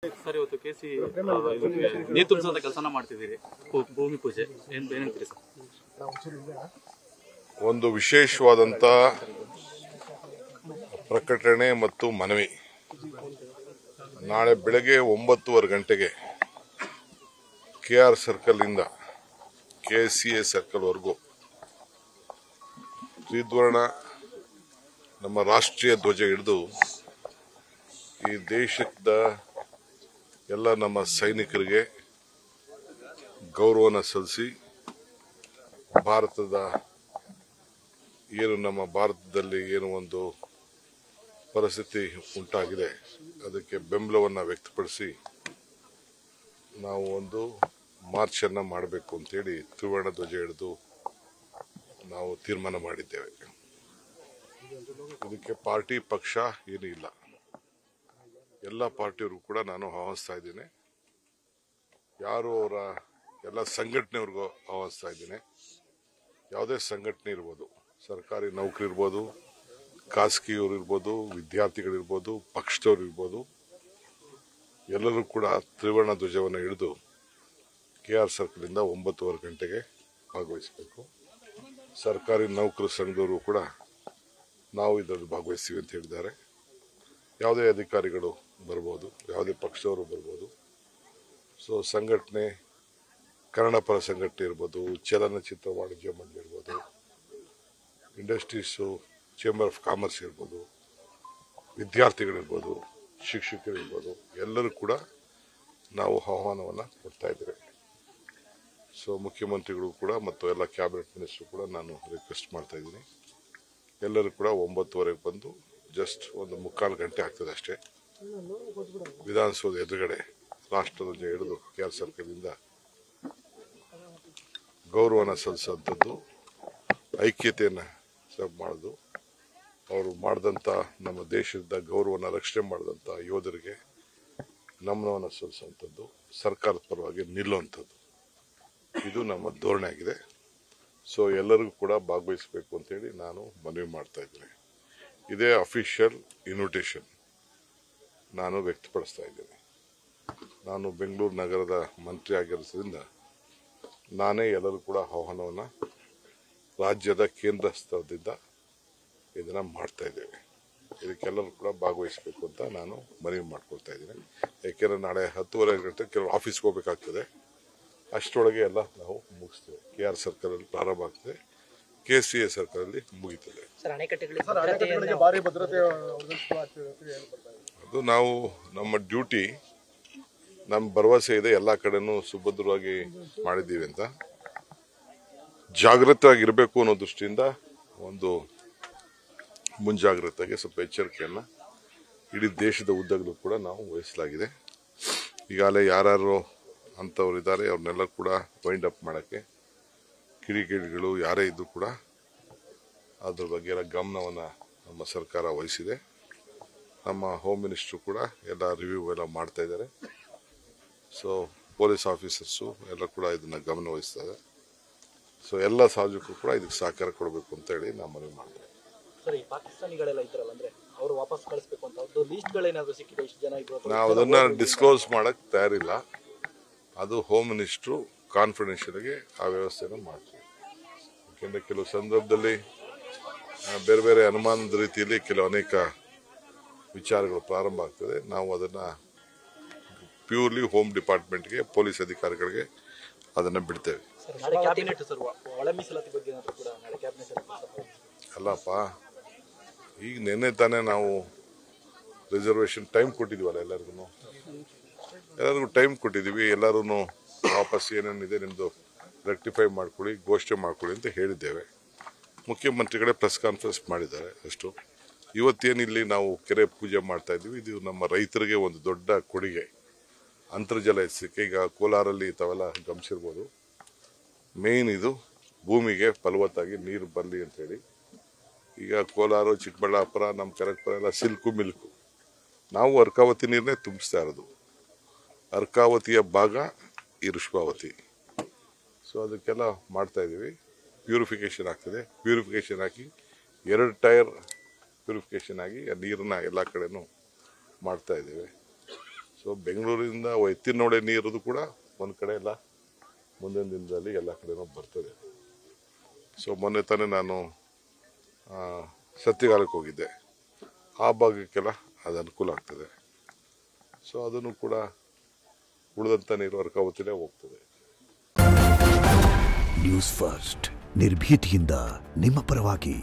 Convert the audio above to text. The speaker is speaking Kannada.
ಸರ್, ಇವತ್ತು ಕೆಸಿ ನೀರು ತುಂಬಿಸುವಂತ ಕೆಲಸನ ಮಾಡ್ತಿದ್ದೀರಿ, ಭೂಮಿ ಪೂಜೆ ಏನಂತೀರಿ ಸರ್? ಒಂದು ವಿಶೇಷವಾದಂತ ಪ್ರಕಟಣೆ ಮತ್ತು ಮನವಿ. ನಾಳೆ ಬೆಳಗ್ಗೆ 9:15 ಗಂಟೆಗೆ ಕೆಆರ್ ಸರ್ಕಲ್ ಇಂದ ಕೆಸಿಎ ಸರ್ಕಲ್ ವರೆಗೂ ತ್ರಿವರ್ಣ ನಮ್ಮ ರಾಷ್ಟ್ರೀಯ ಧ್ವಜ ಹಿಡಿದು ಈ ದೇಶದ ಎಲ್ಲ ನಮ್ಮ ಸೈನಿಕರಿಗೆ ಗೌರವನ ಸಲ್ಲಿಸಿ ಭಾರತದ ನಮ್ಮ ಭಾರತದಲ್ಲಿ ಏನು ಒಂದು ಪರಿಸ್ಥಿತಿ ಉಂಟಾಗಿದೆ ಅದಕ್ಕೆ ಬೆಂಬಲವನ್ನು ವ್ಯಕ್ತಪಡಿಸಿ ನಾವು ಒಂದು ಮಾರ್ಚ್ ಅನ್ನು ಮಾಡಬೇಕು ಅಂತೇಳಿ ತ್ರಿವರ್ಣ ಧ್ವಜ ಹಿಡಿದು ನಾವು ತೀರ್ಮಾನ ಮಾಡಿದ್ದೇವೆ. ಇದಕ್ಕೆ ಪಾರ್ಟಿ ಪಕ್ಷ ಏನೂ ಇಲ್ಲ, ಎಲ್ಲ ಪಾರ್ಟಿಯವರು ಕೂಡ ನಾನು ಆಹ್ವಾನಿಸ್ತಾ ಇದ್ದೇನೆ. ಯಾರು ಅವರ ಎಲ್ಲ ಸಂಘಟನೆಯವ್ರಿಗೂ ಆಹ್ವಾನಿಸ್ತಾ ಇದ್ದೇನೆ. ಯಾವುದೇ ಸಂಘಟನೆ ಇರ್ಬೋದು, ಸರ್ಕಾರಿ ನೌಕರಿ ಇರ್ಬೋದು, ಖಾಸಗಿಯವರು ಇರ್ಬೋದು, ವಿದ್ಯಾರ್ಥಿಗಳಿರ್ಬೋದು, ಪಕ್ಷದವ್ರು ಇರ್ಬೋದು, ಎಲ್ಲರೂ ಕೂಡ ತ್ರಿವರ್ಣ ಧ್ವಜವನ್ನು ಹಿಡಿದು ಕೆಆರ್ ಸರ್ಕಲಿಂದ 9:15 ಗಂಟೆಗೆ ಭಾಗವಹಿಸಬೇಕು. ಸರ್ಕಾರಿ ನೌಕರ ಸಂಘದವರು ಕೂಡ ನಾವು ಇದರಲ್ಲಿ ಭಾಗವಹಿಸ್ತೀವಿ ಅಂತ ಹೇಳಿದ್ದಾರೆ. ಯಾವುದೇ ಅಧಿಕಾರಿಗಳು ಬರ್ಬೋದು, ಯಾವುದೇ ಪಕ್ಷದವರು ಬರ್ಬೋದು. ಸೊ ಸಂಘಟನೆ, ಕನ್ನಡಪರ ಸಂಘಟನೆ ಇರ್ಬೋದು, ಚಲನಚಿತ್ರ ವಾಣಿಜ್ಯ ಮಂಡಳಿ ಇರ್ಬೋದು, ಇಂಡಸ್ಟ್ರೀಸು, ಚೇಂಬರ್ ಆಫ್ ಕಾಮರ್ಸ್ ಇರ್ಬೋದು, ವಿದ್ಯಾರ್ಥಿಗಳಿರ್ಬೋದು, ಶಿಕ್ಷಕರಿರ್ಬೋದು, ಎಲ್ಲರೂ ಕೂಡ ನಾವು ಆಹ್ವಾನವನ್ನು ಕೊಡ್ತಾ ಇದ್ದೇವೆ. ಸೊ ಮುಖ್ಯಮಂತ್ರಿಗಳು ಕೂಡ ಮತ್ತು ಎಲ್ಲ ಕ್ಯಾಬಿನೆಟ್ ಮಿನಿಸ್ಟರ್ ಕೂಡ ನಾನು ರಿಕ್ವೆಸ್ಟ್ ಮಾಡ್ತಾ ಇದ್ದೀನಿ. ಎಲ್ಲರೂ ಕೂಡ 9:15 ಬಂದು ಜಸ್ಟ್ ಒಂದು 3/4 ಗಂಟೆ ಆಗ್ತದೆ ಅಷ್ಟೇ. ವಿಧಾನಸೌಧ ಎದುರುಗಡೆ ರಾಷ್ಟ್ರಧ್ವಜ ಹಿಡಿದು ಕೆಆರ್ ಸರ್ಕಲ್ನಿಂದ ಗೌರವನ ಸಲ್ಲಿಸುವಂಥದ್ದು, ಐಕ್ಯತೆಯನ್ನು ಮಾಡೋದು, ಅವರು ಮಾಡಿದಂಥ ನಮ್ಮ ದೇಶದ ಗೌರವನ ರಕ್ಷಣೆ ಮಾಡಿದಂಥ ಯೋಧರಿಗೆ ನಮನವನ್ನು ಸಲ್ಲಿಸುವಂಥದ್ದು, ಸರ್ಕಾರದ ಪರವಾಗಿ ನಿಲ್ಲುವಂಥದ್ದು, ಇದು ನಮ್ಮ ಧೋರಣೆ ಆಗಿದೆ. ಸೊ ಎಲ್ಲರಿಗೂ ಕೂಡ ಭಾಗವಹಿಸಬೇಕು ಅಂತೇಳಿ ನಾನು ಮನವಿ ಮಾಡ್ತಾ ಇದ್ದೇನೆ. ಇದೇ ಅಫಿಷಿಯಲ್ ಇನ್ವಿಟೇಷನ್ ನಾನು ವ್ಯಕ್ತಪಡಿಸ್ತಾ ಇದ್ದೇನೆ. ನಾನು ಬೆಂಗಳೂರು ನಗರದ ಮಂತ್ರಿ ಆಗಿರೋದ್ರಿಂದ ನಾನೇ ಎಲ್ಲರೂ ಕೂಡ ಆಹ್ವಾನವನ್ನು ರಾಜ್ಯದ ಕೇಂದ್ರ ಸ್ಥಳದಿಂದ ಇದನ್ನು ಮಾಡ್ತಾ ಇದ್ದೇವೆ. ಇದಕ್ಕೆಲ್ಲರೂ ಕೂಡ ಭಾಗವಹಿಸಬೇಕು ಅಂತ ನಾನು ಮನವಿ ಮಾಡ್ಕೊಳ್ತಾ ಇದ್ದೀನಿ. ಯಾಕೆಂದರೆ ನಾಳೆ 10:30 ಗಂಟೆ ಕೆಲವು ಆಫೀಸ್ಗೆ ಹೋಗಬೇಕಾಗ್ತದೆ. ಅಷ್ಟರೊಳಗೆ ಎಲ್ಲ ನಾವು ಮುಗಿಸ್ತೇವೆ. ಕೆಆರ್ ಸರ್ಕಲ್ ಅಲ್ಲಿ ಪ್ರಾರಂಭ ಆಗ್ತದೆ, ಕೆಸಿಎ ಸರ್ಕಲ್ ಅಲ್ಲಿ ಮುಗಿತದೆ. ಅದು ನಾವು ನಮ್ಮ ಡ್ಯೂಟಿ, ನಮ್ಮ ಭರವಸೆ ಇದೆ ಎಲ್ಲ ಕಡೆನೂ ಸುಭದ್ರವಾಗಿ ಮಾಡಿದ್ದೀವಿ ಅಂತ. ಜಾಗೃತವಾಗಿರಬೇಕು ಅನ್ನೋ ದೃಷ್ಟಿಯಿಂದ ಒಂದು ಮುಂಜಾಗ್ರತೆಗೆ ಸ್ವಲ್ಪ ಎಚ್ಚರಿಕೆಯನ್ನು ಇಡೀ ದೇಶದ ಉದ್ದಗಲೂ ಕೂಡ ನಾವು ವಹಿಸಲಾಗಿದೆ. ಈಗಾಗಲೇ ಯಾರ್ಯಾರು ಅಂಥವ್ರು ಇದ್ದಾರೆ ಅವ್ರನ್ನೆಲ್ಲ ಕೂಡ ವೈಂಡ್ ಅಪ್ ಮಾಡೋಕ್ಕೆ ಕಿಡಿಗೇಡಿಗಳು ಯಾರೇ ಇದ್ದರೂ ಕೂಡ ಅದ್ರ ಬಗ್ಗೆ ಎಲ್ಲ ಗಮನವನ್ನು ನಮ್ಮ ಸರ್ಕಾರ ವಹಿಸಿದೆ. ನಮ್ಮ ಹೋಮ್ ಮಿನಿಸ್ಟ್ರು ಕೂಡ ಎಲ್ಲ ರಿವ್ಯೂ ಎಲ್ಲ ಮಾಡ್ತಾ ಇದ್ದಾರೆ. ಸೊ ಪೊಲೀಸ್ ಆಫೀಸರ್ಸು ಎಲ್ಲ ಕೂಡ ಇದನ್ನು ಗಮನ ವಹಿಸ್ತಾರೆ. ಸೊ ಎಲ್ಲ ಸಾರ್ವಜನಿಕರು ಕೂಡ ಇದಕ್ಕೆ ಸಹಕಾರ ಕೊಡಬೇಕು ಅಂತ ಹೇಳಿ ನಾವು ಮನವಿ ಮಾಡ್ತೇವೆ. ನಾವು ಅದನ್ನು ಡಿಸ್ಕ್ಲೋಸ್ ಮಾಡೋಕ್ಕೆ ತಯಾರಿಲ್ಲ. ಅದು ಹೋಮ್ ಮಿನಿಸ್ಟ್ರು ಕಾನ್ಫಿಡೆನ್ಷಿಯಲ್ಗೆ ಆ ವ್ಯವಸ್ಥೆಯನ್ನು ಮಾಡ್ತೀವಿ. ಯಾಕೆಂದರೆ ಕೆಲವು ಸಂದರ್ಭದಲ್ಲಿ ಬೇರೆ ಬೇರೆ ಅನುಮಾನದ ರೀತಿಯಲ್ಲಿ ಅನೇಕ ವಿಚಾರಗಳು ಪ್ರಾರಂಭ ಆಗ್ತದೆ. ನಾವು ಅದನ್ನು ಪ್ಯೂರ್ಲಿ ಹೋಮ್ ಡಿಪಾರ್ಟ್ಮೆಂಟ್ಗೆ, ಪೊಲೀಸ್ ಅಧಿಕಾರಿಗಳಿಗೆ ಅದನ್ನು ಬಿಡ್ತೇವೆ. ಅಲ್ಲಪ್ಪ, ಈಗ ನಿನ್ನೆ ತಾನೇ ನಾವು ರಿಸರ್ವೇಷನ್ ಟೈಮ್ ಕೊಟ್ಟಿದ್ದೀವಲ್ಲ, ಎಲ್ಲರಿಗೂ ಟೈಮ್ ಕೊಟ್ಟಿದ್ದೀವಿ. ಎಲ್ಲರೂ ವಾಪಸ್ ಏನೇನಿದೆ ನಿಮ್ಮದು ರೆಕ್ಟಿಫೈ ಮಾಡ್ಕೊಳ್ಳಿ, ಘೋಷಣೆ ಮಾಡ್ಕೊಳ್ಳಿ ಅಂತ ಹೇಳಿದ್ದೇವೆ. ಮುಖ್ಯಮಂತ್ರಿಗಳೇ ಪ್ರೆಸ್ ಕಾನ್ಫರೆನ್ಸ್ ಮಾಡಿದ್ದಾರೆ ಅಷ್ಟು. ಇವತ್ತೇನಿಲ್ಲಿ ನಾವು ಕೆರೆ ಪೂಜೆ ಮಾಡ್ತಾ ಇದ್ದೀವಿ, ಇದು ನಮ್ಮ ರೈತರಿಗೆ ಒಂದು ದೊಡ್ಡ ಕೊಡುಗೆ. ಅಂತರ್ಜಲ ಹೆಚ್ಚಿಕೆ, ಈಗ ಕೋಲಾರಲ್ಲಿ ತಾವೆಲ್ಲ ಗಮನಿಸಿರ್ಬೋದು, ಮೇಯ್ನ್ ಇದು ಭೂಮಿಗೆ ಫಲವತ್ತಾಗಿ ನೀರು ಬರಲಿ ಅಂತೇಳಿ. ಈಗ ಕೋಲಾರ, ಚಿಕ್ಕಬಳ್ಳಾಪುರ, ನಮ್ಮ ಕನಕಪುರ ಎಲ್ಲ ಸಿಲ್ಕು ಮಿಲ್ಕು, ನಾವು ಅರ್ಕಾವತಿ ನೀರನ್ನೇ ತುಂಬಿಸ್ತಾ ಇರೋದು. ಅರ್ಕಾವತಿಯ ಭಾಗ ಈ ಋಷಭಾವತಿ. ಸೊ ಅದಕ್ಕೆಲ್ಲ ಮಾಡ್ತಾ ಇದ್ದೀವಿ. ಪ್ಯೂರಿಫಿಕೇಷನ್ ಆಗ್ತದೆ. ಪ್ಯೂರಿಫಿಕೇಷನ್ ಹಾಕಿ 2 ಟೈರ್ ಪ್ಯೂರಿಫಿಕೇಷನ್ ಆಗಿ ನೀರನ್ನ ಎಲ್ಲ ಕಡೆನೂ ಮಾಡ್ತಾ ಇದ್ದೇವೆ. ಸೊ ಸೊ ಬೆಂಗಳೂರಿಂದ ಎತ್ತಿನಹೊಳೆ ನೀರದು ಕೂಡ ಒಂದು ಕಡೆ ಎಲ್ಲ ಮುಂದಿನ ದಿನದಲ್ಲಿ ಎಲ್ಲ ಕಡೆನೂ ಬರ್ತದೆ. ಸೊ ಮೊನ್ನೆ ತಾನೇ ನಾನು ಸತ್ಯಗಾಲಕ್ಕೆ ಹೋಗಿದ್ದೆ, ಆ ಭಾಗಕ್ಕೆಲ್ಲ ಅದು ಅನುಕೂಲ ಆಗ್ತದೆ. ಸೊ ಅದನ್ನು ಕೂಡ ಉಳಿದಂಥ ನೀರು ಅರ್ಕಾವತಿಲೇ ಹೋಗ್ತದೆ. ನ್ಯೂಸ್ ಫಸ್ಟ್ ನಿರ್ಭೀತಿಯಿಂದ ನಿಮ್ಮ ಪರವಾಗಿ.